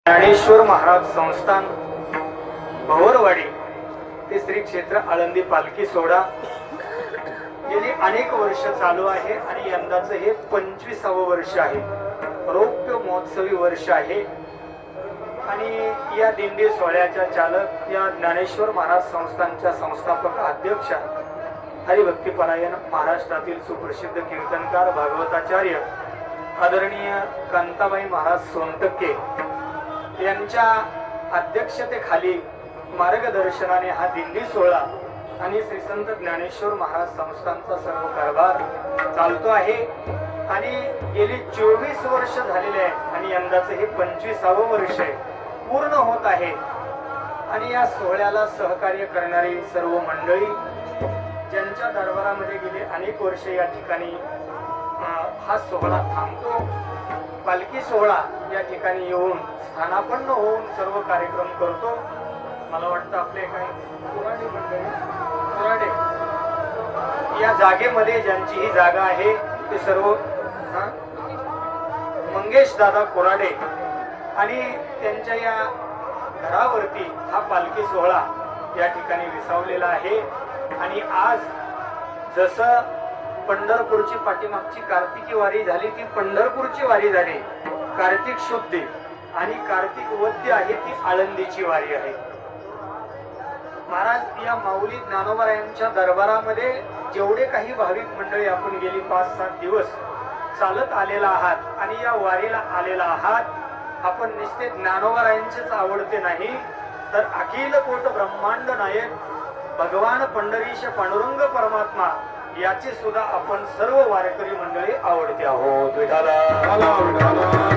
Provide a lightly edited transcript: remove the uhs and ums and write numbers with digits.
ज्ञानेश्वर महाराज संस्थान भवरवाडी ते श्री क्षेत्र आळंदी पालखी सोहळा गेली अनेक वर्ष चालू आहे आणि यंदाचं हे 25वे वर्ष आहे. रौप्य महोत्सवी वर्ष आहे आणि या दिंडी सोहळ्याच्या चालक या ज्ञानेश्वर महाराज संस्थानच्या संस्थापक अध्यक्ष हरिभक्तीपरायण महाराष्ट्रातील सुप्रसिद्ध कीर्तनकार भागवताचार्य आदरणीय कांताबाई महाराज सोनटक्के यांच्या अध्यक्षतेखाली मार्गदर्शनाने हा दिंडी सोहळा आणि श्री संत ज्ञानेश्वर महाराज संस्थानचा सर्व कारभार चालतो आहे आणि गेली 24 वर्ष झालेले आहे आणि यंदाचं हे 25वे वर्ष आहे पूर्ण होत आहे. आणि या सोहळ्याला सहकार्य करणारी सर्व मंडळी ज्यांच्या दरबारामध्ये गेली अनेक वर्ष या ठिकाणी हा सोहळा थांबतो. पालखी सोहळा या ठिकाणी येऊन स्थानापन्न होऊन सर्व कार्यक्रम करतो. मला वाटतं आपले काही कुराडे मंडळी या जागेमध्ये ज्यांची ही जागा आहे ते सर्व मंगेश दादा कोराडे आणि त्यांच्या या घरावरती हा पालखी सोहळा या ठिकाणी विसावलेला आहे. आणि आज जसं पंढरपूरची पाठीमागची कार्तिकी वारी झाली ती पंढरपूरची वारी झाली, कार्तिक शुद्धी आणि कार्तिक वद्य आहे ती आळंदीची वारी आहे. महाराज या माऊली ज्ञानोबरायांच्या दरबारामध्ये जेवढे काही भाविक मंडळी आपण गेली 5-7 दिवस चालत आलेला आहात आणि या वारीला आलेला आहात, आपण निश्चित ज्ञानोबरायांचेच आवडते नाही तर अखिल कोट ब्रह्मांड नायक भगवान पंढरीश पांडुरंग परमात्मा याची सुद्धा आपण सर्व वारकरी मंडळी आवडते आहोत. विठाला